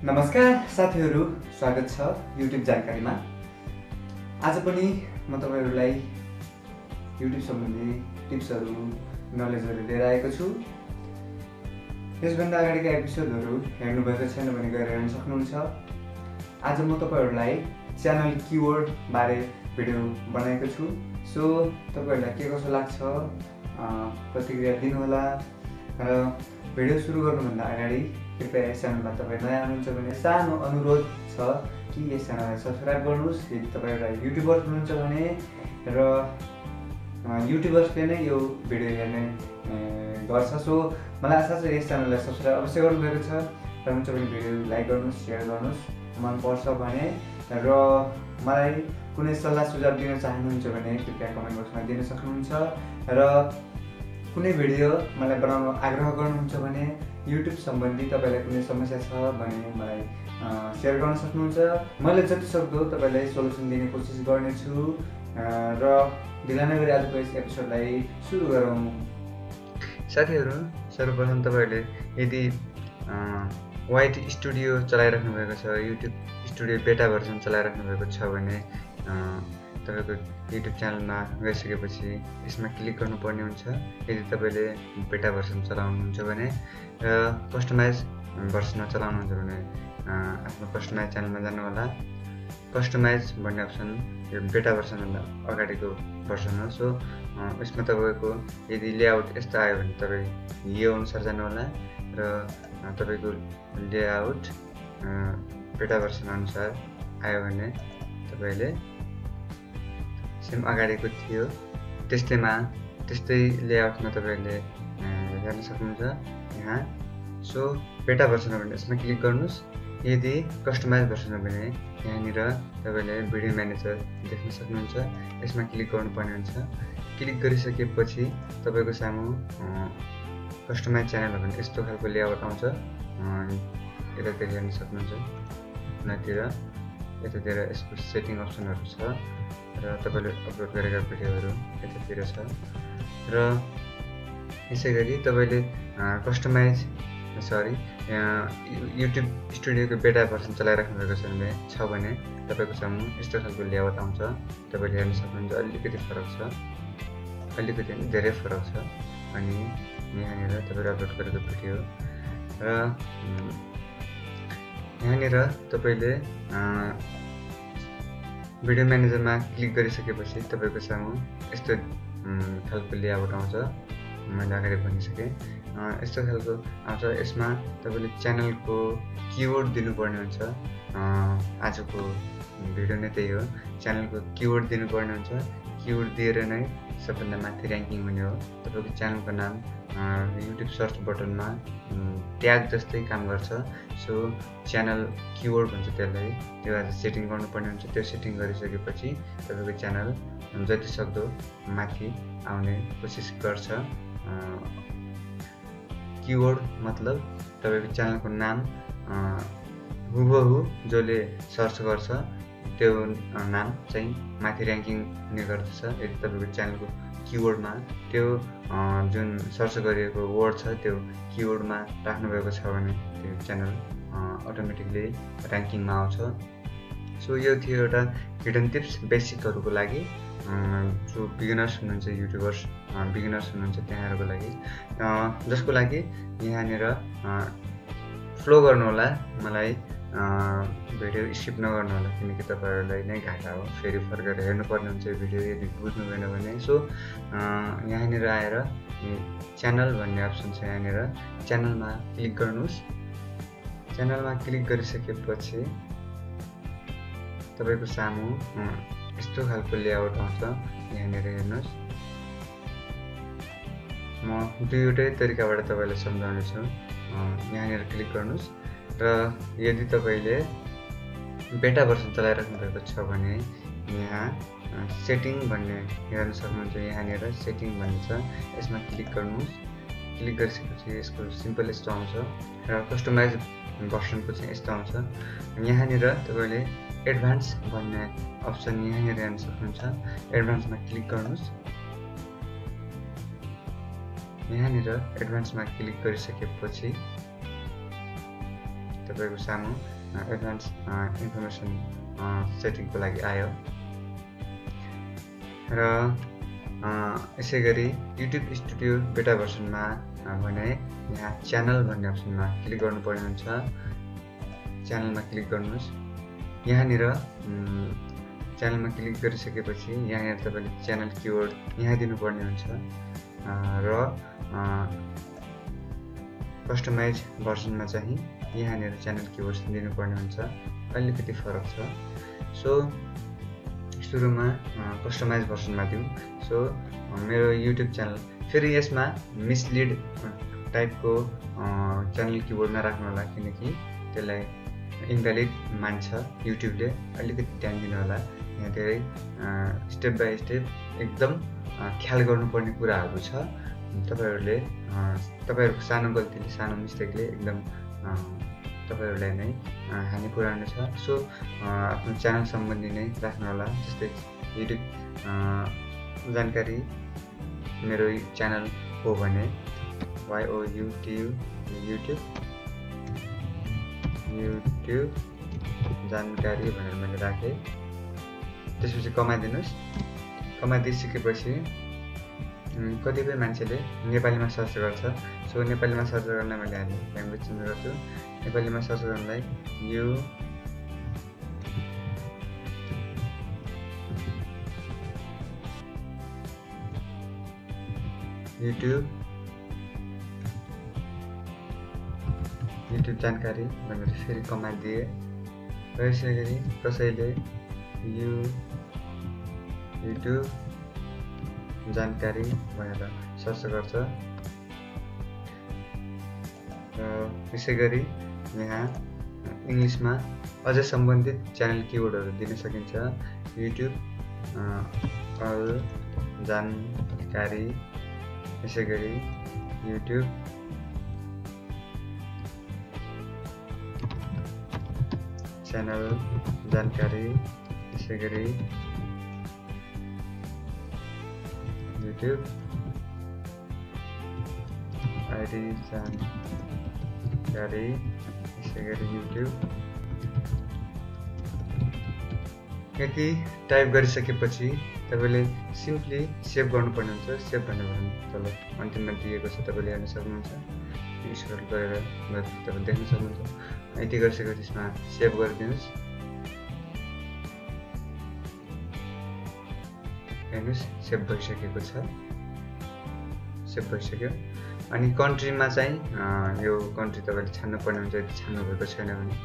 नमस्कार साथीहरु, स्वागत छ YouTube जानकारीमा। आज पनि म तपाईहरुलाई YouTube सम्बन्धी टिप्सहरु, नलेजहरु लिएर आएको छु। यसभन्दा अगाडिका एपिसोडहरु हेर्नु भएको छैन भने गएर हेर्न सक्नुहुन्छ। आज म तपाईहरुलाई च्यानल कीवर्ड बारे भिडियो बनाएको छु। सो तपाईहरुलाई के कसो लाग्छ प्रतिक्रिया दिनु होला र भिडियो सुरु गर्नुभन्दा अगाडि कृपया यस च्यानलमा तपाई नयाँ हुनुहुन्छ भने सानो अनुरोध छ कि यस च्यानललाई सब्स्क्राइब गर्नुस् यदि तपाई एउटा युट्युबर हुनुहुन्छ भने र युट्युबर्सले नै यो भिडियो हेर्ने गर्छ। सो मलाई आशा छ यस च्यानललाई सब्स्क्राइब अवश्य गर्नुभएको छ र हुन्छ भने भिडियो लाइक गर्नुस्, शेयर गर्नुस् मन पर्छ भने र मलाई कुनै सल्लाह सुझाव दिन चाहनुहुन्छ भने कृपया कमेन्ट बक्समा दिन सक्नुहुन्छ र कुनै भिडियो मलाई बनाउन आग्रह गर्नुहुन्छ भने YouTube सम्बन्धी तपाईलाई कुनै समस्या छ भने मलाई शेयर गर्न सक्नुहुन्छ। मैले जति सक्दो तपाईलाई सोलुसन दिने कोसिस गर्नेछु र ढिला नगरी आजको यस एपिसोडलाई सुरु गरौँ। साथीहरु, सर्वप्रथम तपाईहरुले यदि वाइट स्टुडियो चलाइराख्नु भएको छ, YouTube स्टुडियो बेटा भर्जन चलाइराख्नु भएको छ भने तपाईको YouTube च्यानलमा गइसकेपछि यसमा क्लिक गर्नुपर्ने हुन्छ। यदि तपाईले बेटा भर्जन चलाउनुहुन्छ भने र कस्टमाइज भर्जनमा चलाउनुहुन्छ भने आफ्नो कस्टमाइज च्यानलमा जानु होला। कस्टमाइज भन्ने अप्सन यो बेटा भर्जनभन्दा अगाडिको भर्जन हो। सो यसमा तपाईको यदि लेआउट यस्तो आयो भने तपाई यो अनुसार जानु होला र तपाईको लेआउट बेटा भर्जन अनुसार आयो भने तपाईले सेम अगाडिको थियो त्यस्तै लेआउटमा तपाईले हेर्न सक्नुहुन्छ यहाँ। सो बेटा भर्जन हो भने यसमा क्लिक गर्नुस्। यदि कस्टमाइज भर्जन हो भने यहाँनिर तपाईले भिडियो म्यानेजर देख्न सक्नुहुन्छ। यसमा क्लिक गर्नुपर्ने हुन्छ। क्लिक गरिसकेपछि तपाईको सामु कस्टमाइज च्यानल हो भने यस्तो खालको लेआउट आउँछ। यतातिर हेर्न सक्नुहुन्छ। यतातिर यसको सेटिङ अप्सनहरु छ र तपाईले अपलोड गरेका भिडियोहरु यतातिर छ र यसैगरी तपाईले कस्टमाइज YouTube स्टुडियोको बेटा भर्जन चलाइराख्नु भएको छ भने तपाईको सामु यस्तो खालको लेआउट आउँछ। तपाईले हेर्न सक्नुहुन्छ। अलिकति फरक छ, अलिकति धेरै फरक छ। अनि यहाँनिर तपाईले अपलोड गरेको भिडियो र यहाँनिर तपाईले भिडियो म्यानेजरमा क्लिक गरिसकेपछि तपाईको सामु यस्तो खालको लेआउट आउँछ। मैले अगाडि भनिसके यस्तो खालको आउँछ। यसमा तपाईले च्यानलको कीवर्ड दिनुपर्ने हुन्छ। आजको भिडियो नै त्यही हो। च्यानलको कीवर्ड दिनुपर्ने हुन्छ। कीवर्ड दिएर नै सबभन्दा माथि र्याङ्किङ हुने हो। तपाईको च्यानलको नाम YouTube सर्च बटनमा ट्याग जस्तै काम गर्छ। सो च्यानल कीवर्ड भन्छ त्यसलाई। त्यो आज सेटिङ गर्नुपर्ने हुन्छ। त्यो सेटिङ गरिसकेपछि तपाईको च्यानल जति सक्दो माथि आउने कोसिस गर्छ। कीवर्ड मतलब तपाईको च्यानलको नाम हुबहु जसले सर्च गर्छ त्यो नाम चाहिँ माथि र्याङ्किङ हुने गर्दछ। यदि तपाईको च्यानलको कीवर्डमा त्यो जुन सर्च गरिएको वर्ड छ त्यो कीवर्डमा राख्नु भएको छ भने त्यो च्यानल अटोमेटिकली र्याङ्किङमा आउँछ। सो यो थियो एउटा हिडन टिप्स बेसिकहरुको लागि जो बिगिनर्स हुनुहुन्छ, युट्युबर्स बिगिनर्स हुनुहुन्छ त्यहाँहरुको लागि, जसको लागि यहाँनिर फ्लो गर्नु होला। मलाई भिडियो स्किप नगर्नु होला किनकि तपाईहरुलाई नै घाटा हो। फेरि फर्केर हेर्नुपर्ने हुन्छ यो भिडियो यदि बुझ्नु भएन भने। सो यहाँनिर आएर च्यानल भन्ने अप्सन छ। यहाँनिर च्यानलमा क्लिक गर्नुस्। च्यानलमा क्लिक गरिसकेपछि तपाईको सामु यस्तो खालको लेआउट आउँछ। यहाँनिर हेर्नुस्। म दुईवटै तरिकाबाट तपाईलाई सम्झाउने छु। यहाँनिर क्लिक गर्नुस् र यदि तपाईले बेटा भर्जन चलाइराख्नु भएको छ भने यहाँ सेटिङ भन्ने हेर्न सक्नुहुन्छ। यहाँनिर सेटिङ भन्ने छ। यसमा क्लिक गर्नुस्। क्लिक गरिसकेपछि यसको सिम्पल यस्तो आउँछ र कस्टमाइज भर्जनको चाहिँ यस्तो आउँछ। यहाँनिर तपाईले एडभान्स भन्ने अप्सन यहाँनिर हेर्न सक्नुहुन्छ। एडभान्समा क्लिक गर्नुस्। यहाँनिर एडभान्समा क्लिक गरिसकेपछि तपाईको सानो एडभान्स इन्फर्मेसन सेटिङको लागि आयो। र यसैगरी YouTube स्टुडियो बेटा भर्सनमा भने यहाँ च्यानल भन्ने अप्सनमा क्लिक गर्नुपर्ने हुन्छ। च्यानलमा क्लिक गर्नुहोस्। यहाँनिर च्यानलमा क्लिक गरिसकेपछि यहाँनिर तपाईले च्यानल किवर्ड यहाँ दिनुपर्ने हुन्छ र कस्टमाइज भर्सनमा चाहिँ यहाँनिर च्यानल किवर्ड्स दिनुपर्ने हुन्छ। अलिकति फरक छ। सो सुरुमा कस्टमाइज भर्सनमा दिउँ। सो मेरो YouTube च्यानल फेरि यसमा मिसलिड टाइपको च्यानल किवर्ड नराख्नु होला, किनकि त्यसलाई इन्भ्यालिड मान्छ युट्युबले। अलिकति ध्यान दिनु होला। यहाँ धेरै स्टेप बाई स्टेप एकदम ख्याल गर्नुपर्ने कुराहरू छ। तपाईहरुको सानो गल्तीले, सानो मिस्टेकले एकदम तपाईहरुलाई नै हानि पुर्याउने छ। सो आफ्नो च्यानल सम्बन्धी नै राख्नु होला। जस्तै युट्युब जानकारी मेरो च्यानल हो भने YouTube जानकारी भनेर मैले राखेँ। त्यसपछि कमाइदिनुस्। कमाइदिसकेपछि कतिपय मान्छेले नेपालीमा सर्च गर्छ। सो नेपालीमा सर्च गर्नलाई मैले अहिले ल्याङ्ग्वेज चेन्ज गर्छु। नेपालीमा सर्च गर्नलाई YouTube जानकारी भनेर फेरि कमान्ड दिए। र यसैगरी कसैले YouTube जानकारी भनेर सर्च गर्छ। र यसैगरी यहाँ इङ्ग्लिसमा अझै सम्बन्धित च्यानल किवर्डहरू दिन सकिन्छ। YouTube अल जानकारी, यसैगरी YouTube च्यानल जानकारी, यसैगरी YouTube आइडी जानकारी, यसैगरी YouTube। यति टाइप गरिसकेपछि तपाईले सिम्पली सेभ गर्नुपर्ने हुन्छ। सेभ भन्ने तल अन्तिममा दिएको छ, तपाईले हेर्न सक्नुहुन्छ। स्क्रोल गरेर तपाईले देख्न सक्नुहुन्छ। यति गरिसकेपछि त्यसमा सेभ गरिदिनुस्। हेर्नुस् सेभ भइसकेको छ। सेभ भइसक्यो। अनि कन्ट्रीमा चाहिँ यो कन्ट्री तपाईले छान्नुपर्ने हुन्छ। यदि छान्नु भएको छैन भने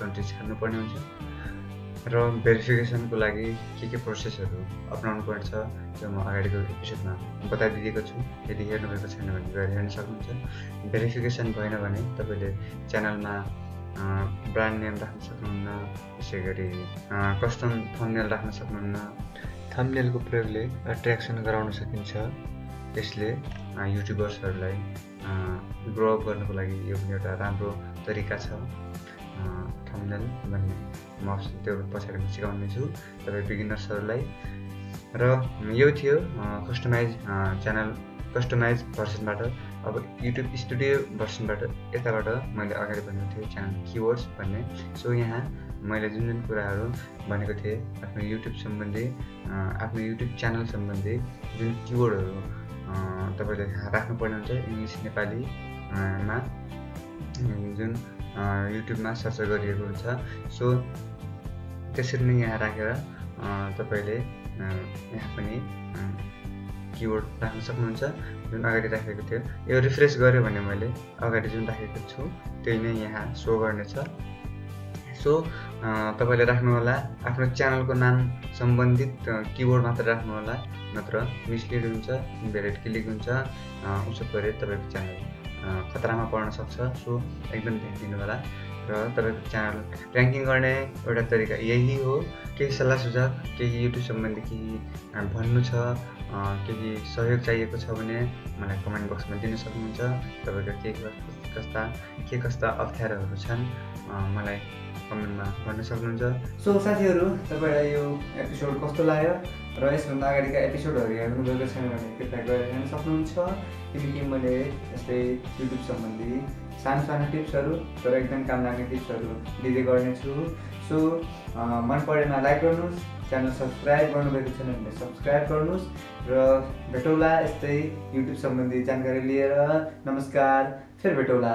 कन्ट्री छान्नुपर्ने हुन्छ। र भेरिफिकेसनको लागि के प्रोसेसहरू अपनाउनु पर्छ त्यो म अगाडिको एपिसोडमा बताइदिएको छु। यदि हेर्नु भएको छैन भने गएर हेर्न सक्नुहुन्छ। भेरिफिकेसन भएन भने तपाईले च्यानलमा ब्रान्ड नेम राख्न सक्नुहुन्न। यसैगरी कस्टम थम्बनेल राख्न सक्नुहुन्न। थम्बनेलको प्रयोगले एट्र्याक्सन गराउन सकिन्छ। त्यसले युट्युबर्सहरूलाई ग्रो अप गर्नको लागि यो पनि एउटा राम्रो तरिका छ। थम्बनेल भन्ने म त्यो पछाडि म सिकाउने छु तपाईँ बिगिनर्सहरूलाई। र यो थियो कस्टमाइज च्यानल कस्टमाइज भर्सनबाट। अब YouTube स्टुडियो भर्सनबाट यताबाट मैले अगाडि भनेको थिएँ च्यानल किवर्ड्स भन्ने। सो यहाँ मैले जुन कुराहरू भनेको थिएँ आफ्नो YouTube सम्बन्धी, आफ्नो YouTube च्यानल सम्बन्धी जुन किवर्डहरू तपाईले राख्नुपर्ने हुन्छ इङ्ग्लिस नेपालीमा जुन युट्युबमा सर्च गरिएको हुन्छ। सो त्यसरी नै यहाँ राखेर तपाईले यहाँ पनि किवर्ड राख्न सक्नुहुन्छ जुन अगाडि राखेको थियो। यो रिफ्रेश गर्यो भने मैले अगाडि जुन राखेको छु त्यही नै यहाँ सो गर्नेछ। सो तपाईले राख्नु होला आफ्नो च्यानलको नाम सम्बन्धित किवर्ड मात्र राख्नु होला, नत्र मिसलिड हुन्छ, इन्भ्यालिड क्लिक हुन्छ, उसो गरे तपाईको च्यानल खतरामा पर्न सक्छ। सो एकदम ध्यान दिनु होला। र तपाईको च्यानल र्याङ्किङ गर्ने एउटा तरिका यही हो। केही सल्लाह सुझाव, केही युट्युब सम्बन्धी केही भन्नु छ, केही सहयोग चाहिएको छ भने मलाई कमेन्ट बक्समा दिन सक्नुहुन्छ। तपाईको के कस्ता अप्ठ्यारोहरू छन् मलाई कमेन्टमा भन्न सक्नुहुन्छ। सो साथीहरू, तपाईलाई यो एपिसोड कस्तो लाग्यो र यसभन्दा अगाडिका एपिसोडहरू हेर्नु भएको छैन भने कृपया गएर हेर्न सक्नुहुन्छ। किनकि मैले यस्तै युट्युब सम्बन्धी सानो सानो टिप्सहरू तर एकदम काम लाग्ने टिप्सहरू दिँदै गर्नेछु। सो मन परेमा लाइक गर्नुहोस्, च्यानल सब्सक्राइब गर्नुभएको छैन भने सब्सक्राइब गर्नुहोस् र भेटौँला यस्तै युट्युब सम्बन्धी जानकारी लिएर। नमस्कार, फेरि भेटौँला।